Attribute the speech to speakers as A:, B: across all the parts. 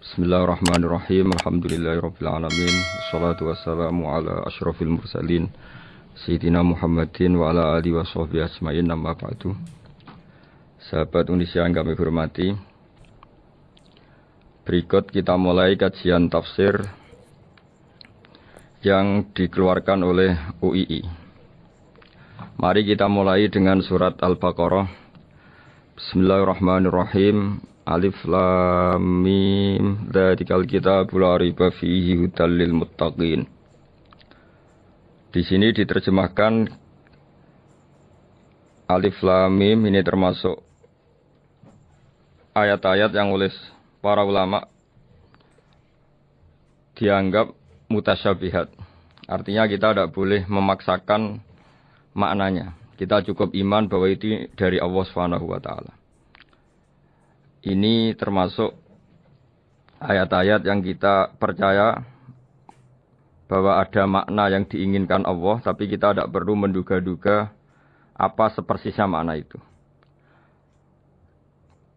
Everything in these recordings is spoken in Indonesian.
A: Bismillahirrahmanirrahim. Alhamdulillahirabbil alamin. Wassalatu wassalamu ala asyrofil mursalin Sayyidina Muhammadin wa ala alihi wa sahbihi ajmain. Amma ba'du. Sahabat Indonesia yang kami hormati, berikut kita mulai kajian tafsir yang dikeluarkan oleh UII. Mari kita mulai dengan surat Al-Baqarah. Bismillahirrahmanirrahim. Alif Lam Mim. Dzalikal kitabul la raiba fihi hudal lil muttaqin. Di sini diterjemahkan Alif Lam Mim ini termasuk ayat-ayat yang oleh para ulama dianggap mutasyabihat. Artinya kita tidak boleh memaksakan maknanya. Kita cukup iman bahwa itu dari Allah Subhanahu wa taala. Ini termasuk ayat-ayat yang kita percaya bahwa ada makna yang diinginkan Allah, tapi kita tidak perlu menduga-duga apa sepersisnya makna itu.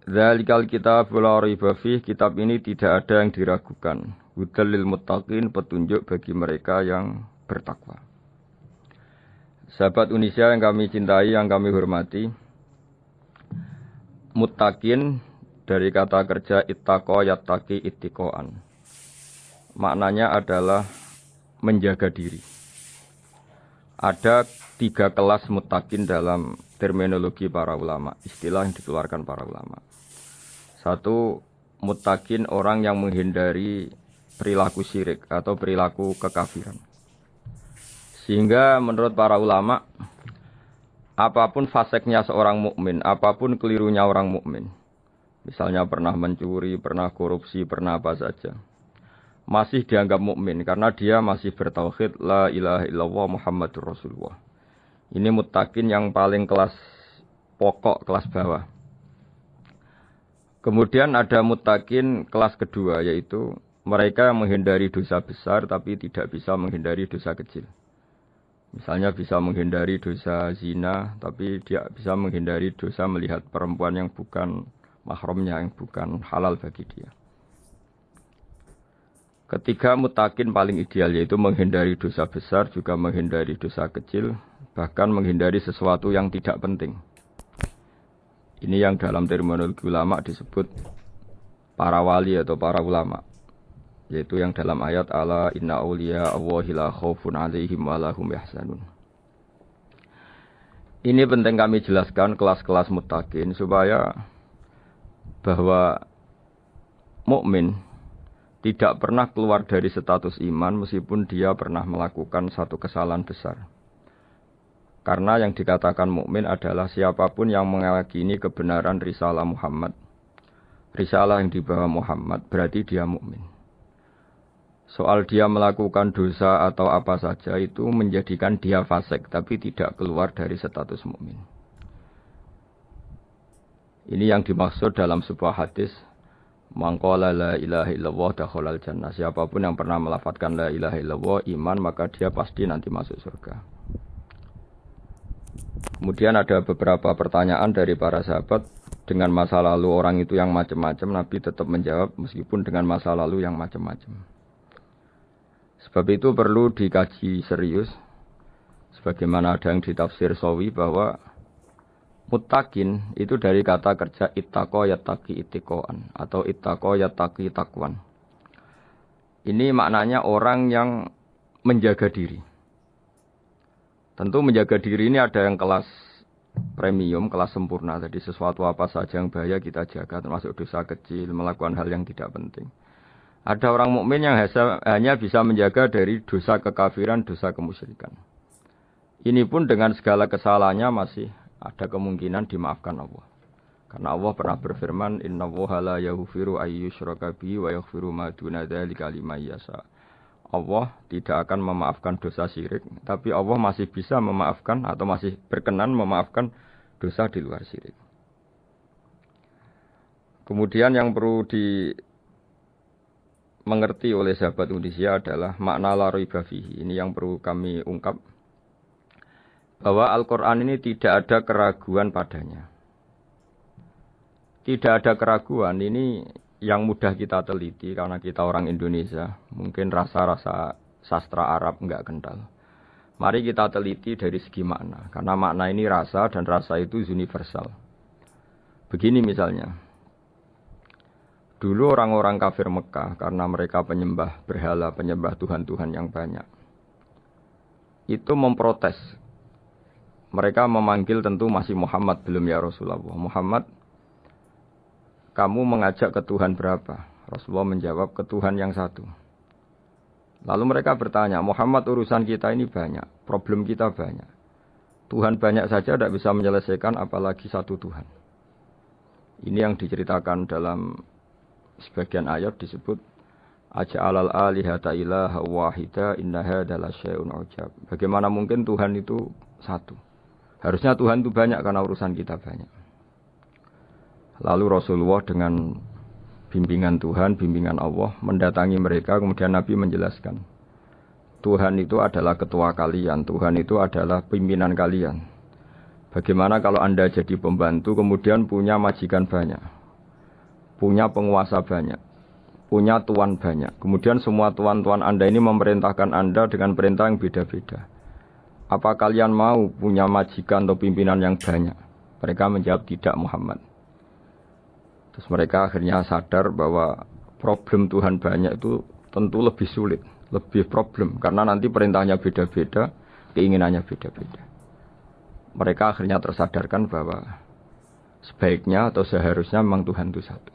A: Dzalikal kitabul la raiba fihi, kitab ini tidak ada yang diragukan. Hudal lil muttaqin, petunjuk bagi mereka yang bertakwa. Sahabat Indonesia yang kami cintai, yang kami hormati, muttaqin dari kata kerja ittaqa yattaqi ittiqaan. Maknanya adalah menjaga diri. Ada 3 kelas muttaqin dalam terminologi para ulama, istilah yang dikeluarkan para ulama. 1, muttaqin orang yang menghindari perilaku syirik atau perilaku kekafiran. Sehingga menurut para ulama, apapun faseknya seorang mukmin, apapun kelirunya orang mukmin, misalnya pernah mencuri, pernah korupsi, pernah apa saja, masih dianggap mukmin karena dia masih bertauhid la ilaha illallah Muhammadur Rasulullah. Ini muttaqin yang paling kelas pokok, kelas bawah. Kemudian ada muttaqin kelas kedua, yaitu mereka yang menghindari dosa besar tapi tidak bisa menghindari dosa kecil. Misalnya bisa menghindari dosa zina, tapi dia bisa menghindari dosa melihat perempuan yang bukan mahramnya, yang bukan halal bagi dia. Ketiga muttaqin paling ideal, yaitu menghindari dosa besar, juga menghindari dosa kecil, bahkan menghindari sesuatu yang tidak penting. Ini yang dalam terminologi ulama disebut para wali atau para ulama, yaitu yang dalam ayat ala inna awliya Allahi la khaufun alaihim wa lahum yahzanun. Ini penting kami jelaskan kelas-kelas muttaqin supaya bahwa mukmin tidak pernah keluar dari status iman meskipun dia pernah melakukan satu kesalahan besar. Karena yang dikatakan mukmin adalah siapapun yang meyakini kebenaran risalah Muhammad, risalah yang dibawa Muhammad, berarti dia mukmin. Soal dia melakukan dosa atau apa saja itu menjadikan dia fasik, tapi tidak keluar dari status mukmin. Ini yang dimaksud dalam sebuah hadis, man qala la ilaha illallah dakhalal jannah. Siapapun yang pernah melafadzkan la ilaha illallah iman, maka dia pasti nanti masuk surga. Kemudian ada beberapa pertanyaan dari para sahabat dengan masa lalu orang itu yang macam-macam, Nabi tetap menjawab meskipun dengan masa lalu yang macam-macam. Sebab itu perlu dikaji serius, sebagaimana ada yang ditafsir Sawi bahwa muttaqin itu dari kata kerja ittaqa yattaqi ittiqaan atau ittaqa yattaqi taqwan. Ini maknanya orang yang menjaga diri. Tentu menjaga diri ini ada yang kelas premium, kelas sempurna. Jadi sesuatu apa saja yang bahaya kita jaga, termasuk dosa kecil, melakukan hal yang tidak penting. Ada orang mukmin yang hanya bisa menjaga dari dosa kekafiran, dosa kemusyrikan. Ini pun dengan segala kesalahannya masih ada kemungkinan dimaafkan Allah. Karena Allah pernah berfirman, innallaha la yaghfiru ayyushraka bihi wa yaghfiru ma duna dzalika liman yasha. Allah tidak akan memaafkan dosa syirik, tapi Allah masih bisa memaafkan atau masih berkenan memaafkan dosa di luar syirik. Kemudian yang perlu dimengerti oleh sahabat Indonesia adalah makna la raiba fihi. Ini yang perlu kami ungkap, bahwa Al-Quran ini tidak ada keraguan padanya. Tidak ada keraguan, ini yang mudah kita teliti karena kita orang Indonesia, mungkin rasa-rasa sastra Arab enggak kental. Mari kita teliti dari segi makna, karena makna ini rasa dan rasa itu universal. Begini misalnya, dulu orang-orang kafir Mekah karena mereka penyembah berhala, penyembah Tuhan-Tuhan yang banyak, itu memprotes. Mereka memanggil tentu masih Muhammad, belum ya Rasulullah. Muhammad, kamu mengajak ke Tuhan berapa? Rasulullah menjawab, ke Tuhan yang satu. Lalu mereka bertanya, Muhammad urusan kita ini banyak, problem kita banyak. Tuhan banyak saja tidak bisa menyelesaikan, apalagi satu Tuhan. Ini yang diceritakan dalam sebagian ayat disebut, Aja'alal alihata ilaha wahida inna hadza lasyai'un ujab. Bagaimana mungkin Tuhan itu satu? Harusnya Tuhan itu banyak karena urusan kita banyak. Lalu Rasulullah dengan bimbingan Tuhan, bimbingan Allah, mendatangi mereka, kemudian Nabi menjelaskan, Tuhan itu adalah ketua kalian, Tuhan itu adalah pimpinan kalian. Bagaimana kalau Anda jadi pembantu, kemudian punya majikan banyak, punya penguasa banyak, punya tuan banyak, kemudian semua tuan-tuan Anda ini memerintahkan Anda dengan perintah yang beda-beda. Apa kalian mau punya majikan atau pimpinan yang banyak? Mereka menjawab, tidak Muhammad. Terus mereka akhirnya sadar bahwa problem Tuhan banyak itu tentu lebih sulit, lebih problem. Karena nanti perintahnya beda-beda, keinginannya beda-beda. Mereka akhirnya tersadarkan bahwa sebaiknya atau seharusnya memang Tuhan itu satu.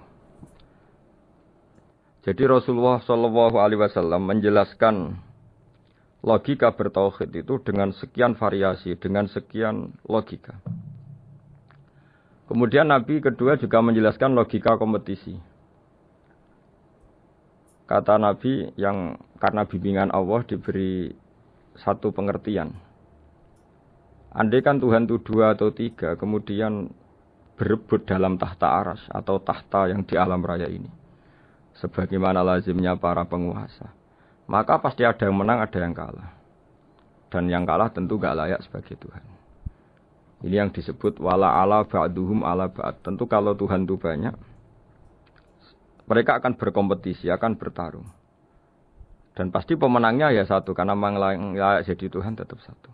A: Jadi Rasulullah SAW menjelaskan logika bertauhid itu dengan sekian variasi, dengan sekian logika. Kemudian Nabi kedua juga menjelaskan logika kompetisi. Kata Nabi yang karena bimbingan Allah diberi satu pengertian. Andai kan Tuhan itu 2 atau 3, kemudian berebut dalam tahta aras atau tahta yang di alam raya ini. Sebagaimana lazimnya para penguasa. Maka pasti ada yang menang, ada yang kalah. Dan yang kalah tentu gak layak sebagai Tuhan. Ini yang disebut wala ala ba'duhum ala ba'd. Tentu kalau Tuhan itu banyak, mereka akan berkompetisi, akan bertarung. Dan pasti pemenangnya ya satu, karena memang layak jadi Tuhan tetap satu.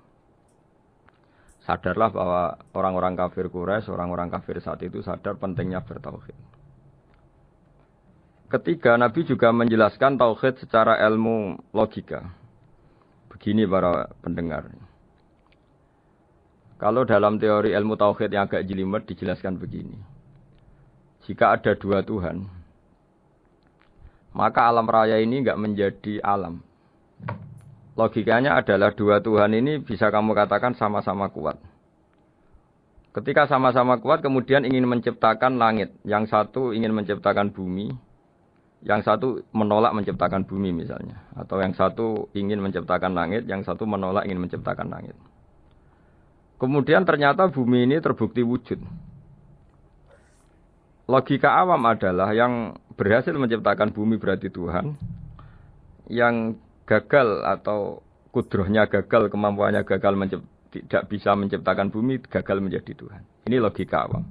A: Sadarlah bahwa orang-orang kafir Quraisy, orang-orang kafir saat itu sadar pentingnya bertauhid. Ketiga, Nabi juga menjelaskan tauhid secara ilmu logika. Begini para pendengar. Kalau dalam teori ilmu tauhid yang agak jelimet dijelaskan begini. Jika ada 2 Tuhan, maka alam raya ini enggak menjadi alam. Logikanya adalah 2 Tuhan ini bisa kamu katakan sama-sama kuat. Ketika sama-sama kuat kemudian ingin menciptakan langit. Yang satu ingin menciptakan bumi, yang satu menolak menciptakan bumi misalnya. Atau yang satu ingin menciptakan langit, yang satu menolak ingin menciptakan langit. Kemudian ternyata bumi ini terbukti wujud. Logika awam adalah yang berhasil menciptakan bumi berarti Tuhan. Yang gagal atau kudrohnya gagal, kemampuannya gagal tidak bisa menciptakan bumi, gagal menjadi Tuhan. Ini logika awam.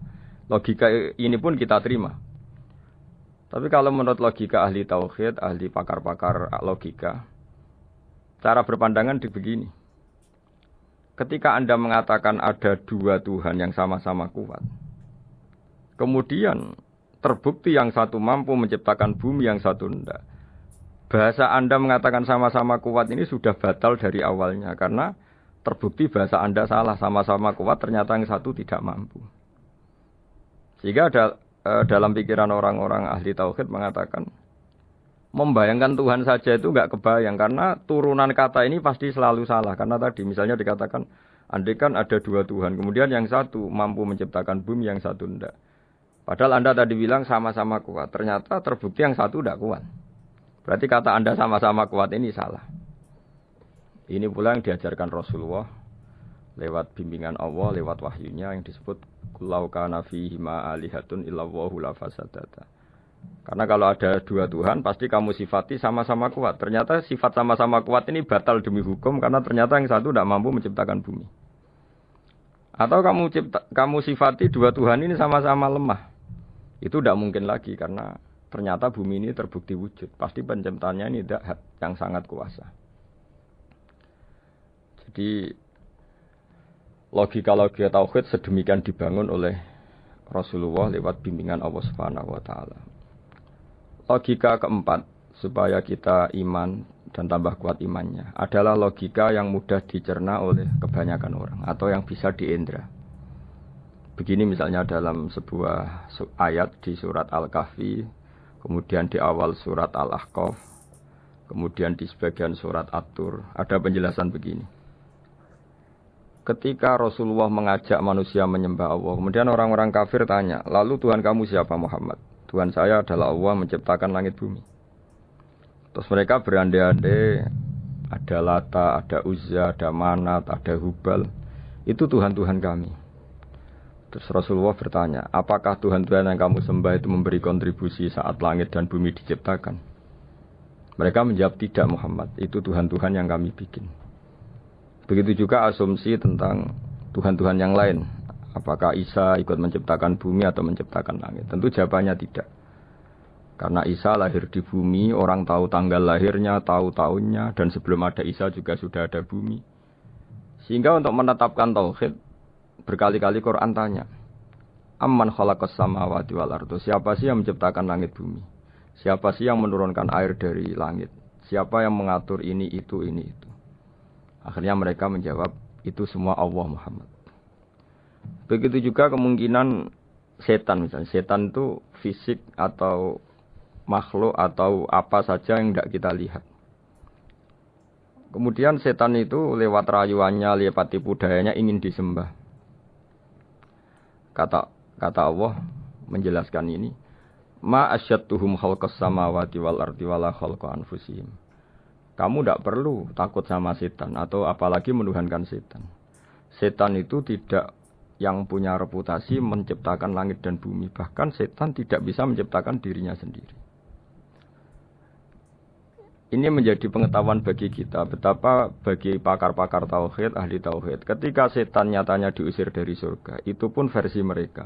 A: Logika ini pun kita terima. Tapi kalau menurut logika ahli tauhid, ahli pakar-pakar logika, cara berpandangan begini. Ketika Anda mengatakan ada 2 Tuhan yang sama-sama kuat, kemudian terbukti yang satu mampu menciptakan bumi, yang satu tidak. Bahasa Anda mengatakan sama-sama kuat ini sudah batal dari awalnya, karena terbukti bahasa Anda salah, sama-sama kuat ternyata yang satu tidak mampu. Sehingga dalam pikiran orang-orang ahli tauhid mengatakan, membayangkan Tuhan saja itu enggak kebayang, karena turunan kata ini pasti selalu salah. Karena tadi misalnya dikatakan, andai kan ada 2 Tuhan, kemudian yang satu mampu menciptakan bumi, yang satu tidak. Padahal Anda tadi bilang sama-sama kuat, ternyata terbukti yang satu tidak kuat. Berarti kata Anda sama-sama kuat ini salah. Ini pula yang diajarkan Rasulullah lewat bimbingan Allah, lewat wahyunya yang disebut Kullau kana fihi ma alihatun illallahu la fasadata. Karena kalau ada 2 Tuhan, pasti kamu sifati sama-sama kuat. Ternyata sifat sama-sama kuat ini batal demi hukum, karena ternyata yang satu tidak mampu menciptakan bumi. Atau kamu sifati 2 Tuhan ini sama-sama lemah. Itu tidak mungkin lagi, karena ternyata bumi ini terbukti wujud. Pasti penciptanya ini zat yang sangat kuasa. Jadi logika-logika tauhid sedemikian dibangun oleh Rasulullah lewat bimbingan Allah Subhanahu wa taala. Logika keempat supaya kita iman dan tambah kuat imannya adalah logika yang mudah dicerna oleh kebanyakan orang atau yang bisa diindra. Begini misalnya dalam sebuah ayat di surat Al-Kahfi, kemudian di awal surat Al-Ahqaf, kemudian di sebagian surat At-Tur, ada penjelasan begini. Ketika Rasulullah mengajak manusia menyembah Allah, kemudian orang-orang kafir tanya, lalu Tuhan kamu siapa Muhammad? Tuhan saya adalah Allah menciptakan langit bumi. Terus mereka berandai-andai, ada Lata, ada Uzza, ada Manat, ada Hubal. Itu Tuhan-Tuhan kami. Terus Rasulullah bertanya, apakah Tuhan-Tuhan yang kamu sembah itu memberi kontribusi saat langit dan bumi diciptakan? Mereka menjawab, tidak Muhammad, itu Tuhan-Tuhan yang kami bikin. Begitu juga asumsi tentang Tuhan-Tuhan yang lain. Apakah Isa ikut menciptakan bumi atau menciptakan langit? Tentu jawabannya tidak. Karena Isa lahir di bumi, orang tahu tanggal lahirnya, tahu tahunnya, dan sebelum ada Isa juga sudah ada bumi. Sehingga untuk menetapkan tauhid, berkali-kali Quran tanya, Amman khalaqas samawati wal ardo, siapa sih yang menciptakan langit bumi? Siapa sih yang menurunkan air dari langit? Siapa yang mengatur ini, itu, ini, itu? Akhirnya mereka menjawab, itu semua Allah Muhammad. Begitu juga kemungkinan setan misalnya. Setan itu fisik atau makhluk atau apa saja yang tidak kita lihat. Kemudian setan itu lewat rayuannya, lewat tipu dayanya ingin disembah. Kata Allah menjelaskan ini, Ma asyadduhum khalqas samawati wal ardi wala khalqa anfusihim. Kamu tidak perlu takut sama setan atau apalagi menuhankan setan. Setan itu tidak yang punya reputasi menciptakan langit dan bumi. Bahkan setan tidak bisa menciptakan dirinya sendiri. Ini menjadi pengetahuan bagi kita. Betapa bagi pakar-pakar tauhid, ahli tauhid. Ketika setan nyatanya diusir dari surga. Itu pun versi mereka.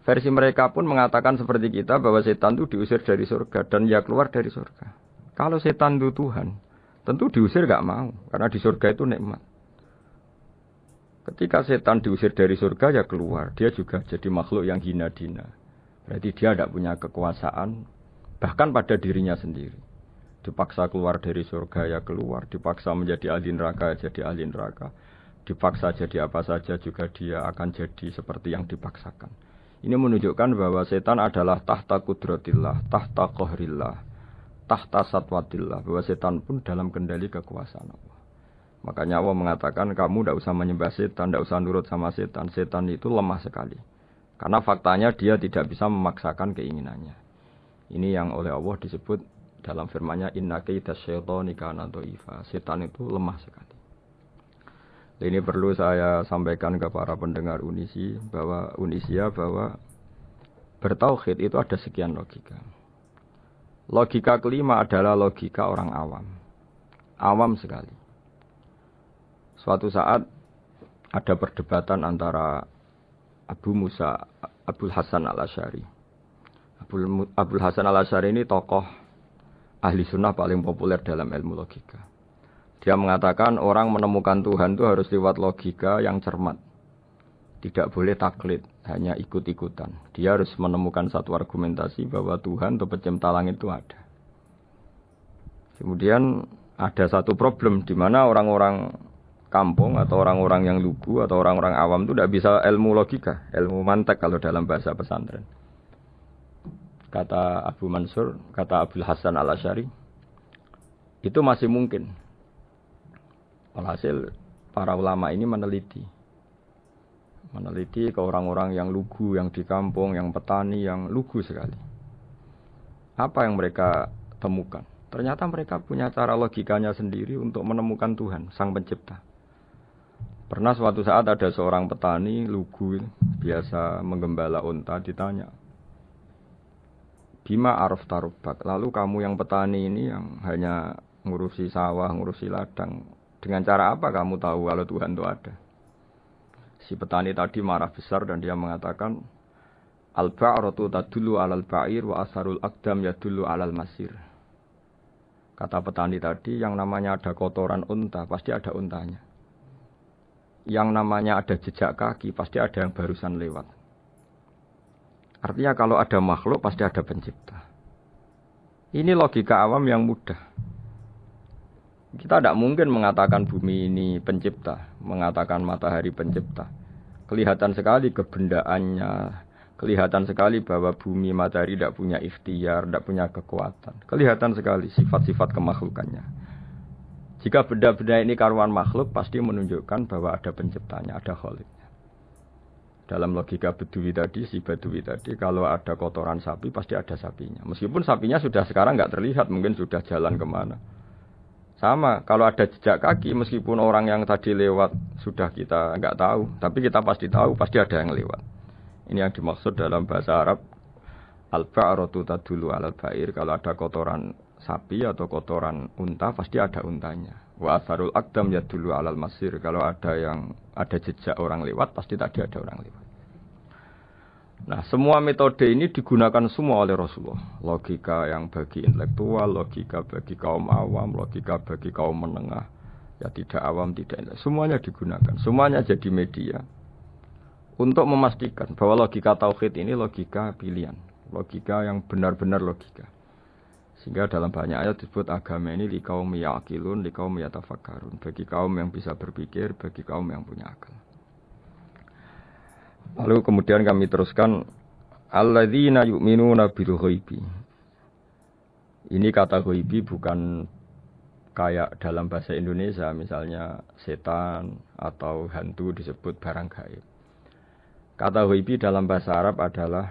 A: Versi mereka pun mengatakan seperti kita bahwa setan itu diusir dari surga. Dan ya keluar dari surga. Kalau setan itu Tuhan, tentu diusir gak mau. Karena di surga itu nikmat. Ketika setan diusir dari surga, ya keluar. Dia juga jadi makhluk yang hina-dina. Berarti dia tidak punya kekuasaan, bahkan pada dirinya sendiri. Dipaksa keluar dari surga, ya keluar. Dipaksa menjadi ahli neraka, jadi ahli neraka. Dipaksa jadi apa saja, juga dia akan jadi seperti yang dipaksakan. Ini menunjukkan bahwa setan adalah tahta kudratillah, tahta qahrillah, tahta satwatillah, bahwa setan pun dalam kendali kekuasaan Allah. Makanya Allah mengatakan kamu tidak usah menyembah setan, tidak usah nurut sama setan. Setan itu lemah sekali. Karena faktanya dia tidak bisa memaksakan keinginannya. Ini yang oleh Allah disebut dalam firman-Nya inna kaida syaitani kana dhaifa. Setan itu lemah sekali. Ini perlu saya sampaikan ke para pendengar Unisia bahwa bertauhid itu ada sekian logika. Logika kelima adalah logika orang awam. Awam sekali. Suatu saat ada perdebatan antara Abul Hasan al-Asy'ari. Abul Hasan al-Asy'ari ini tokoh ahli sunnah paling populer dalam ilmu logika. Dia mengatakan orang menemukan Tuhan itu harus lewat logika yang cermat. Tidak boleh taklid, hanya ikut-ikutan. Dia harus menemukan satu argumentasi bahwa Tuhan atau pencipta langit itu ada. Kemudian ada satu problem di mana orang-orang kampung atau orang-orang yang lugu atau orang-orang awam itu tidak bisa ilmu logika, ilmu mantek kalau dalam bahasa pesantren. Kata Abu Mansur, kata Abul Hasan al-Asy'ari, itu masih mungkin. Alhasil para ulama ini meneliti ke orang-orang yang lugu, yang di kampung, yang petani, yang lugu sekali. Apa yang mereka temukan? Ternyata mereka punya cara logikanya sendiri untuk menemukan Tuhan, Sang Pencipta. Pernah suatu saat ada seorang petani lugu, biasa menggembala unta, ditanya, Bima araf tarubak, lalu kamu yang petani ini yang hanya ngurusi sawah, ngurusi ladang, dengan cara apa kamu tahu kalau Tuhan itu ada? Si petani tadi marah besar dan dia mengatakan, Al-ba'ratu tadullu 'alal ba'ir wa asarul aqdam yadullu 'alal masir. Kata petani tadi, yang namanya ada kotoran unta, pasti ada untanya. Yang namanya ada jejak kaki, pasti ada yang barusan lewat. Artinya kalau ada makhluk, pasti ada pencipta. Ini logika awam yang mudah. Kita tidak mungkin mengatakan bumi ini pencipta, mengatakan matahari pencipta. Kelihatan sekali kebendaannya, kelihatan sekali bahwa bumi matahari tidak punya ikhtiar, tidak punya kekuatan. Kelihatan sekali sifat-sifat kemakhlukannya. Jika benda-benda ini karuan makhluk, pasti menunjukkan bahwa ada penciptanya, ada khaliknya. Dalam logika Bedui tadi, si Bedui tadi, kalau ada kotoran sapi, pasti ada sapinya. Meskipun sapinya sudah sekarang nggak terlihat, mungkin sudah jalan kemana. Sama, kalau ada jejak kaki, meskipun orang yang tadi lewat sudah kita nggak tahu, tapi kita pasti tahu, pasti ada yang lewat. Ini yang dimaksud dalam bahasa Arab, al-ba'ratu tadullu 'alal ba'ir. Kalau ada kotoran sapi atau kotoran unta, pasti ada untanya. Wa asarul aqdam yadullu 'alal masir. Kalau ada jejak orang lewat, pasti tadi ada orang lewat. Nah, semua metode ini digunakan semua oleh Rasulullah. Logika yang bagi intelektual, logika bagi kaum awam, logika bagi kaum menengah, ya tidak awam, tidak intelektual. Semuanya digunakan, semuanya jadi media untuk memastikan bahwa logika tauhid ini logika pilihan, logika yang benar-benar logika. Sehingga dalam banyak ayat disebut agama ini liqaum yaqilun, liqaum yatafakkarun, bagi kaum yang bisa berpikir, bagi kaum yang punya akal. Lalu kemudian kami teruskan alladzina yu'minuna bil ghaibi. Ini kata ghaibi bukan kayak dalam bahasa Indonesia misalnya setan atau hantu disebut barang gaib. Kata ghaibi dalam bahasa Arab adalah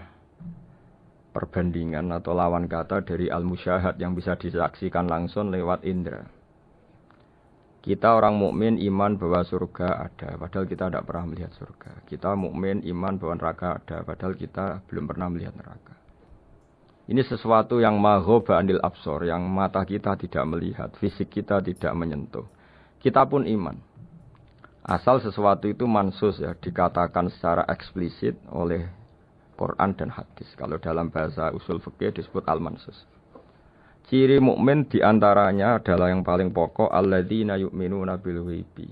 A: perbandingan atau lawan kata dari al-musyahad yang bisa disaksikan langsung lewat indera. Kita orang mukmin iman bahwa surga ada, padahal kita tidak pernah melihat surga. Kita mukmin iman bahwa neraka ada, padahal kita belum pernah melihat neraka. Ini sesuatu yang maghoba anil absor, yang mata kita tidak melihat, fisik kita tidak menyentuh. Kita pun iman. Asal sesuatu itu mansus ya, dikatakan secara eksplisit oleh Quran dan hadis. Kalau dalam bahasa usul fikih disebut al-mansus. Ciri mukmin diantaranya adalah yang paling pokok alladzina yu'minuna bil ghaibi.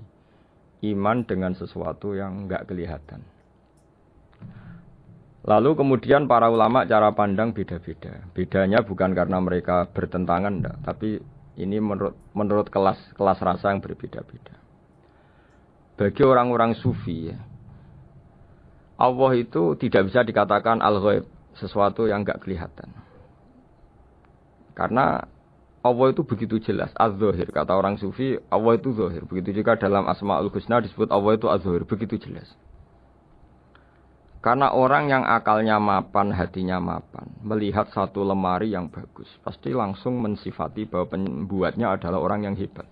A: Iman dengan sesuatu yang enggak kelihatan. Lalu kemudian para ulama cara pandang beda-beda. Bedanya bukan karena mereka bertentangan enggak, tapi ini menurut kelas rasa yang berbeda-beda. Bagi orang-orang sufi ya, Allah itu tidak bisa dikatakan al-ghaib, sesuatu yang enggak kelihatan. Karena Allah itu begitu jelas, az-zahir. Kata orang sufi, Allah itu zahir. Begitu juga dalam Asmaul Husna disebut Allah itu az-zahir. Begitu jelas. Karena orang yang akalnya mapan, hatinya mapan, melihat satu lemari yang bagus, pasti langsung mensifati bahwa pembuatnya adalah orang yang hebat.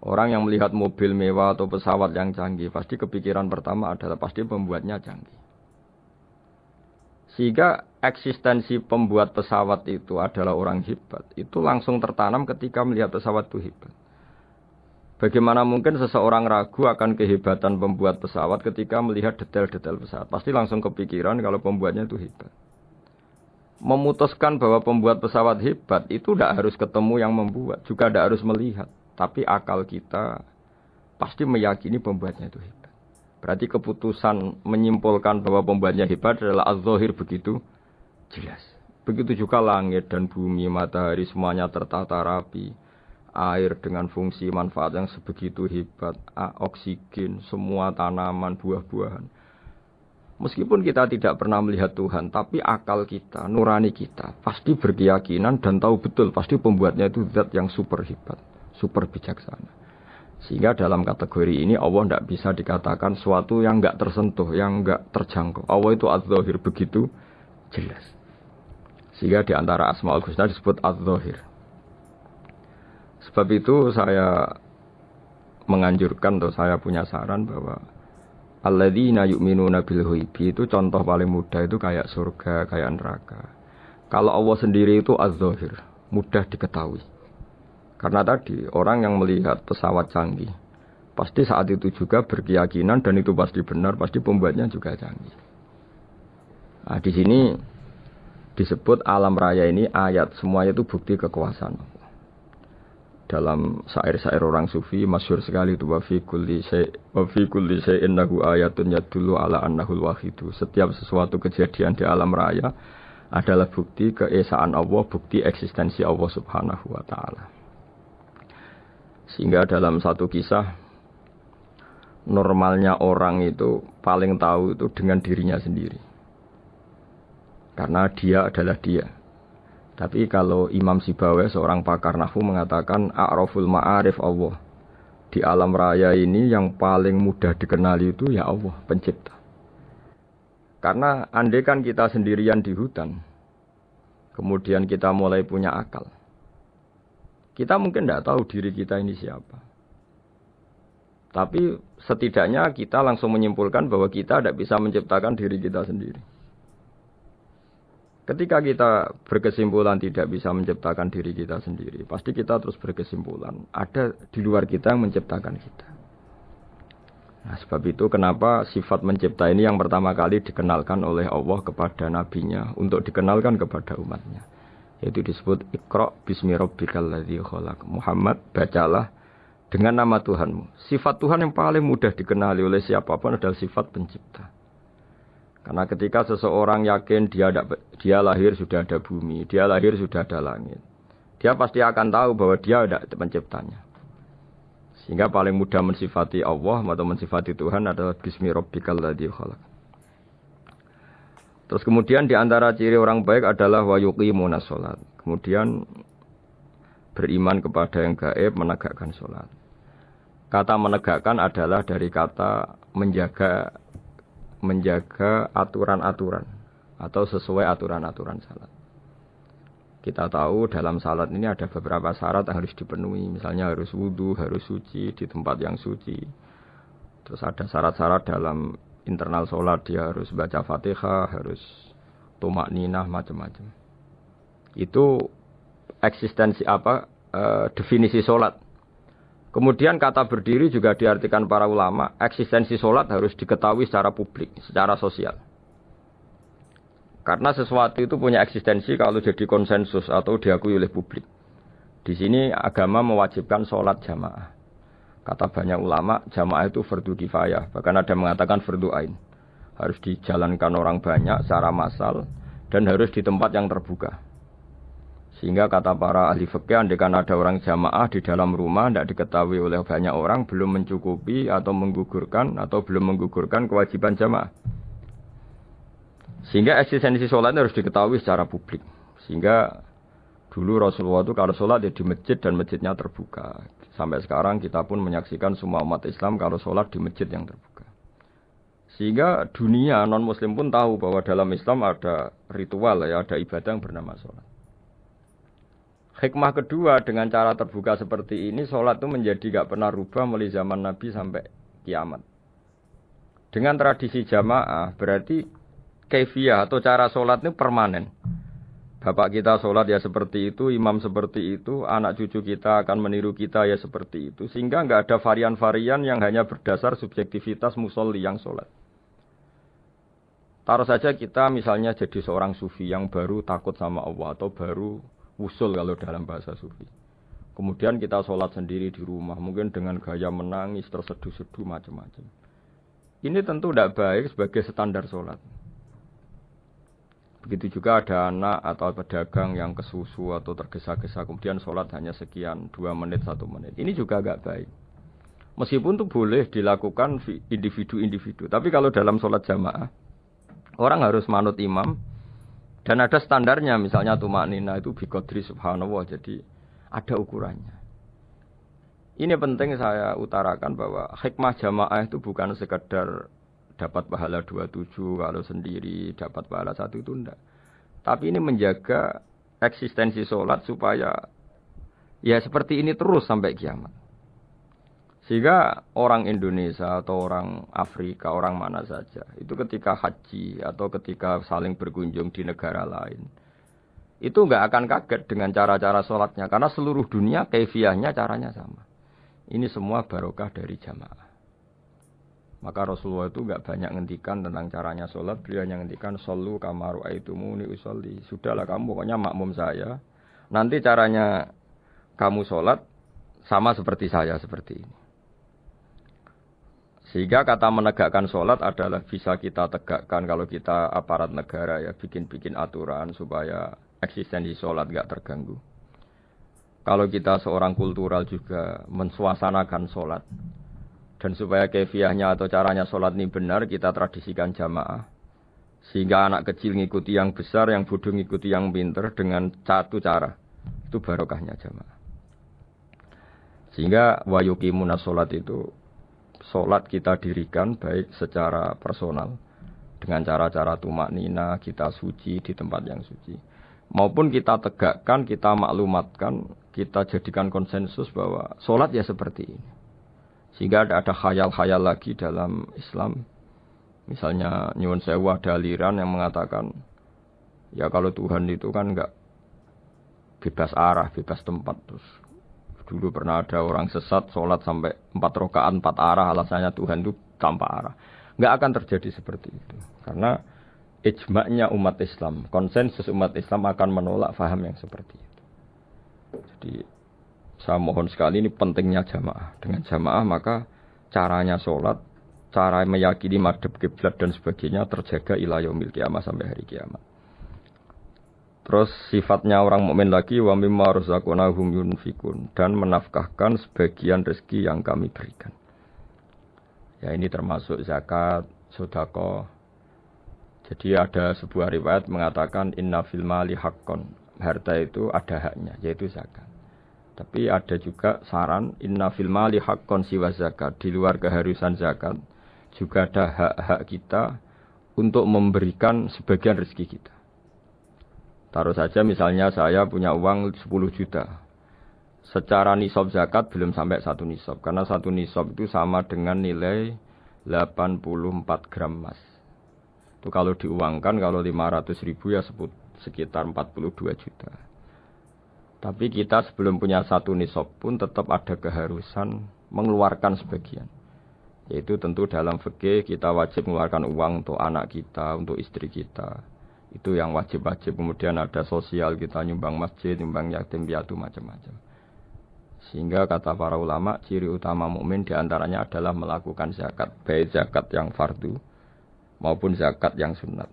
A: Orang yang melihat mobil mewah atau pesawat yang canggih, pasti kepikiran pertama adalah pasti pembuatnya canggih. Sehingga eksistensi pembuat pesawat itu adalah orang hebat. Itu langsung tertanam ketika melihat pesawat itu hebat. Bagaimana mungkin seseorang ragu akan kehebatan pembuat pesawat ketika melihat detail-detail pesawat? Pasti langsung kepikiran kalau pembuatnya itu hebat. Memutuskan bahwa pembuat pesawat hebat itu tidak harus ketemu yang membuat. Juga tidak harus melihat. Tapi akal kita pasti meyakini pembuatnya itu hebat. Berarti keputusan menyimpulkan bahwa pembuatnya hebat adalah az-zahir begitu jelas. Begitu juga langit dan bumi, matahari semuanya tertata rapi. Air dengan fungsi manfaat yang sebegitu hebat. Oksigen, semua tanaman, buah-buahan. Meskipun kita tidak pernah melihat Tuhan, tapi akal kita, nurani kita, pasti berkeyakinan dan tahu betul pasti pembuatnya itu zat yang super hebat, super bijaksana. Sehingga dalam kategori ini Allah tidak bisa dikatakan suatu yang enggak tersentuh, yang enggak terjangkau. Allah itu az-zahir begitu jelas. Sehingga di antara Asmaul Husna disebut az-zahir. Sebab itu saya menganjurkan atau saya punya saran bahwa alladzina yu'minuna bil ghaibi itu contoh paling mudah itu kayak surga, kayak neraka. Kalau Allah sendiri itu az-zahir, mudah diketahui. Karena tadi orang yang melihat pesawat canggih pasti saat itu juga berkeyakinan dan itu pasti benar, pasti pembuatnya juga canggih. Nah, di sini disebut alam raya ini ayat, semuanya itu bukti kekuasaan Allah. Dalam syair-syair orang sufi masyhur sekali itu wa fi kulli syai'in lahu ayatun yadullu ala annahul wahidu. Setiap sesuatu kejadian di alam raya adalah bukti keesaan Allah, bukti eksistensi Allah Subhanahu wa taala. Sehingga dalam satu kisah normalnya orang itu paling tahu itu dengan dirinya sendiri. Karena dia adalah dia. Tapi kalau Imam Sibawayh seorang pakar nahwu mengatakan a'raful ma'arif Allah. Di alam raya ini yang paling mudah dikenali itu ya Allah, pencipta. Karena andai kan kita sendirian di hutan, kemudian kita mulai punya akal, kita mungkin tidak tahu diri kita ini siapa. Tapi setidaknya kita langsung menyimpulkan bahwa kita tidak bisa menciptakan diri kita sendiri. Ketika kita berkesimpulan tidak bisa menciptakan diri kita sendiri, pasti kita terus berkesimpulan ada di luar kita yang menciptakan kita. Nah, sebab itu kenapa sifat mencipta ini yang pertama kali dikenalkan oleh Allah kepada nabinya untuk dikenalkan kepada umatnya. Yaitu disebut Iqra bismi rabbikal ladzi khalaq. Muhammad, bacalah dengan nama Tuhanmu. Sifat Tuhan yang paling mudah dikenali oleh siapapun adalah sifat pencipta. Karena ketika seseorang yakin dia lahir sudah ada bumi, dia lahir sudah ada langit, dia pasti akan tahu bahwa dia ada penciptanya. Sehingga paling mudah mensifati Allah atau mensifati Tuhan adalah bismi rabbikal ladzi khalaq. Terus kemudian di antara ciri orang baik adalah wa yuqimunas shalat. Kemudian beriman kepada yang gaib, menegakkan salat. Kata menegakkan adalah dari kata menjaga aturan-aturan atau sesuai aturan-aturan salat. Kita tahu dalam salat ini ada beberapa syarat yang harus dipenuhi. Misalnya harus wudu, harus suci di tempat yang suci. Terus ada syarat-syarat dalam internal salat, dia harus baca Fatihah, harus tumakninah, macam-macam. Itu eksistensi definisi salat. Kemudian kata berdiri juga diartikan para ulama, eksistensi sholat harus diketahui secara publik, secara sosial. Karena sesuatu itu punya eksistensi kalau jadi konsensus atau diakui oleh publik. Di sini agama mewajibkan sholat jamaah. Kata banyak ulama, jamaah itu fardu kifayah, bahkan ada mengatakan fardu ain. Harus dijalankan orang banyak secara massal dan harus di tempat yang terbuka. Sehingga kata para ahli fikih, andaikan ada orang jamaah di dalam rumah tidak diketahui oleh banyak orang, belum mencukupi atau belum menggugurkan kewajiban jamaah. Sehingga eksistensi sholat harus diketahui secara publik. Sehingga dulu Rasulullah itu kalau sholat ya di masjid dan masjidnya terbuka. Sampai sekarang kita pun menyaksikan semua umat Islam kalau sholat di masjid yang terbuka. Sehingga dunia non-muslim pun tahu bahwa dalam Islam ada ritual, ada ibadah yang bernama sholat. Hikmah kedua dengan cara terbuka seperti ini, sholat itu menjadi gak pernah rubah mulai zaman Nabi sampai kiamat. Dengan tradisi jamaah berarti kaifiyah atau cara sholat ini permanen. Bapak kita sholat ya seperti itu, imam seperti itu, anak cucu kita akan meniru kita ya seperti itu. Sehingga gak ada varian-varian yang hanya berdasar subjektivitas musolli yang sholat. Taruh saja kita misalnya jadi seorang sufi yang baru takut sama Allah atau baru usul kalau dalam bahasa sufi. Kemudian kita sholat sendiri di rumah, mungkin dengan gaya menangis, terseduh-seduh, macam-macam. Ini tentu tidak baik sebagai standar sholat. Begitu juga ada anak atau pedagang yang kesusu atau tergesa-gesa, kemudian sholat hanya sekian, 2 menit, 1 menit. Ini juga tidak baik. Meskipun itu boleh dilakukan individu-individu. Tapi kalau dalam sholat jamaah, orang harus manut imam, dan ada standarnya, misalnya tumaknina itu biqadri subhanallah, jadi ada ukurannya. Ini penting saya utarakan bahwa hikmah jamaah itu bukan sekedar dapat pahala 27 kalau sendiri, dapat pahala 1 itu enggak. Tapi ini menjaga eksistensi sholat supaya ya seperti ini terus sampai kiamat. Sehingga orang Indonesia atau orang Afrika, orang mana saja, itu ketika haji atau ketika saling berkunjung di negara lain, itu nggak akan kaget dengan cara-cara sholatnya, karena seluruh dunia kaifiyahnya caranya sama. Ini semua barokah dari jamaah. Maka Rasulullah itu enggak banyak ngendikan tentang caranya sholat. Beliau hanya ngendikan shollu kama ra'aitumuni usolli. Sudahlah kamu pokoknya makmum saya. Nanti caranya kamu sholat sama seperti saya seperti ini. Sehingga kata menegakkan sholat adalah bisa kita tegakkan kalau kita aparat negara ya bikin-bikin aturan supaya eksistensi sholat gak terganggu. Kalau kita seorang kultural juga mensuasanakan sholat dan supaya kefiahnya atau caranya sholat ini benar kita tradisikan jamaah. Sehingga anak kecil ngikuti yang besar, yang bodoh ngikuti yang pinter dengan satu cara. Itu barokahnya jamaah. Sehingga wa yuqimuna sholat itu sholat kita dirikan baik secara personal dengan cara-cara tumak nina, kita suci di tempat yang suci, maupun kita tegakkan, kita maklumatkan, kita jadikan konsensus bahwa sholat ya seperti ini. Sehingga ada khayal-khayal lagi dalam Islam. Misalnya nyuwun sewu ada aliran yang mengatakan ya kalau Tuhan itu kan enggak bebas arah, bebas tempat. Terus dulu pernah ada orang sesat sholat sampai 4 rakaat 4 arah, alasannya Tuhan itu tanpa arah. Enggak akan terjadi seperti itu. Karena ijma'nya umat Islam, konsensus umat Islam akan menolak faham yang seperti itu. Jadi saya mohon sekali ini pentingnya jamaah. Dengan jamaah maka caranya sholat, cara meyakini madhab kiblat dan sebagainya terjaga ila yaumil kiamah sampai hari kiamat. Terus sifatnya orang mukmin lagi wa mimma razaqnahum yunfikun dan menafkahkan sebagian rezeki yang kami berikan. Ya ini termasuk zakat, sedekah. Jadi ada sebuah riwayat mengatakan inna fil mali haqqon. Harta itu ada haknya yaitu zakat. Tapi ada juga saran inna fil mali haqqon siwa zakat. Di luar keharusan zakat juga ada hak-hak kita untuk memberikan sebagian rezeki kita. Taruh saja misalnya saya punya uang 10 juta. Secara nisab zakat belum sampai 1 nisab. Karena 1 nisab itu sama dengan nilai 84 gram emas. Itu kalau diuangkan, kalau 500 ribu ya sekitar 42 juta. Tapi kita sebelum punya 1 nisab pun tetap ada keharusan mengeluarkan sebagian. Yaitu tentu dalam fikih kita wajib mengeluarkan uang untuk anak kita, untuk istri kita. Itu yang wajib-wajib. Kemudian ada sosial, kita nyumbang masjid, nyumbang yatim piatu macam-macam. Sehingga kata para ulama, ciri utama mukmin diantaranya adalah melakukan zakat, baik zakat yang fardu maupun zakat yang sunat.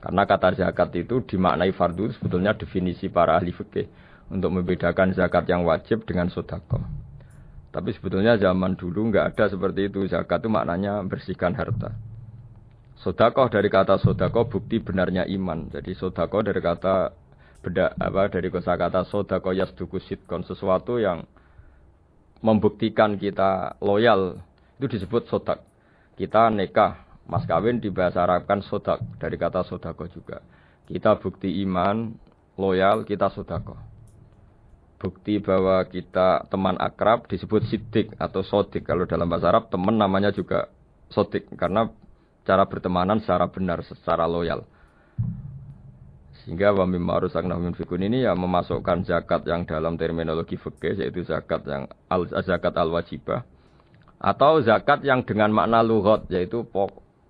A: Karena kata zakat itu dimaknai fardu sebetulnya definisi para ahli fikih untuk membedakan zakat yang wajib dengan sedekah. Tapi sebetulnya zaman dulu enggak ada seperti itu. Zakat itu maknanya bersihkan harta. Sedekah dari kata sedekah bukti benarnya iman. Jadi sedekah dari kata dari kosakata sedekah yasduku sidqon, sesuatu yang membuktikan kita loyal itu disebut sodak. Kita nikah, mas kawin di bahasa Arab kan sodak dari kata sedekah juga. Kita bukti iman, loyal, kita sedekah. Bukti bahwa kita teman akrab disebut siddiq atau sodik. Kalau dalam bahasa Arab teman namanya juga sodik karena cara bertemanan secara benar, secara loyal. Sehingga wa mimma razaqnahum yunfikun ini ya memasukkan zakat yang dalam terminologi fikih yaitu zakat yang zakat al-wajibah atau zakat yang dengan makna lughat yaitu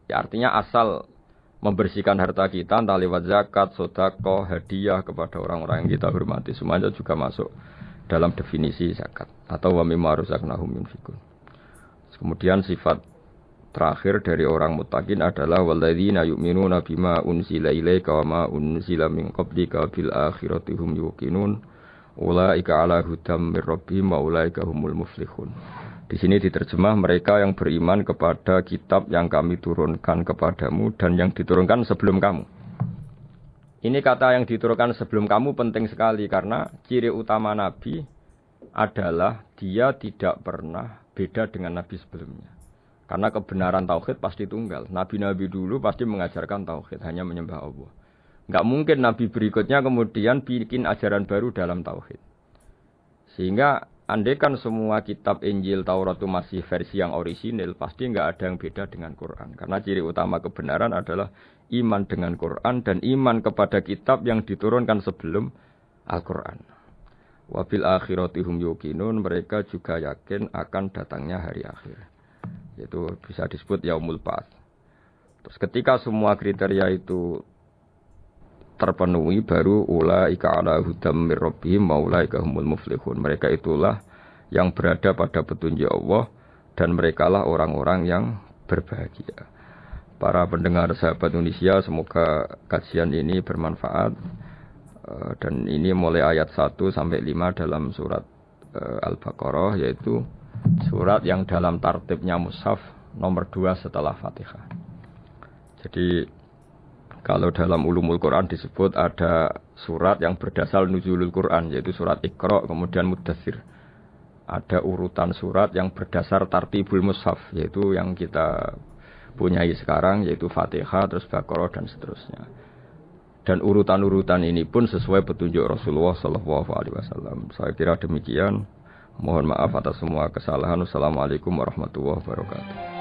A: ya artinya asal membersihkan harta kita entah lewat zakat, sedekah, hadiah kepada orang-orang yang kita hormati, semuanya juga masuk dalam definisi zakat atau wa mimma razaqnahum yunfikun. Kemudian sifat terakhir dari orang muttaqin adalah walladzina yu'minuna bima unzila ilaika wa ma unzila min qablika bil akhirati hum yuqinun ulaika ala hudam mir rabbihim wa ulaika humul muflihun. Di sini diterjemah mereka yang beriman kepada kitab yang kami turunkan kepadamu dan yang diturunkan sebelum kamu. Ini kata yang diturunkan sebelum kamu penting sekali karena ciri utama Nabi adalah dia tidak pernah beda dengan Nabi sebelumnya. Karena kebenaran tauhid pasti tunggal. Nabi-nabi dulu pasti mengajarkan tauhid, hanya menyembah Allah. Enggak mungkin nabi berikutnya kemudian bikin ajaran baru dalam tauhid. Sehingga andaikan semua kitab Injil, Taurat itu masih versi yang orisinil, pasti enggak ada yang beda dengan Quran. Karena ciri utama kebenaran adalah iman dengan Quran dan iman kepada kitab yang diturunkan sebelum Al-Quran. Wabil akhirati hum yuqinun, mereka juga yakin akan datangnya hari akhir. yaitu bisa disebut yaumul ba'ats. Terus ketika semua kriteria itu terpenuhi baru ulaika ala hudam mir rabbihim wa ulaika humul muflihun. Mereka itulah yang berada pada petunjuk Allah dan merekalah orang-orang yang berbahagia. Para pendengar sahabat Indonesia, semoga kajian ini bermanfaat. Dan ini mulai ayat 1 sampai 5 dalam surat Al-Baqarah, yaitu surat yang dalam tartibnya mushaf nomor 2 setelah Fatihah. Jadi kalau dalam ulumul Quran disebut ada surat yang berdasar nuzulul Quran, yaitu surat Iqra, kemudian Muddatsir. Ada urutan surat yang berdasar tartibul mushaf, yaitu yang kita punyai sekarang, yaitu Fatihah, terus Baqarah dan seterusnya. Dan urutan-urutan ini pun sesuai petunjuk Rasulullah SAW. Saya kira demikian. Mohon maaf atas semua kesalahan. Wassalamualaikum warahmatullahi wabarakatuh.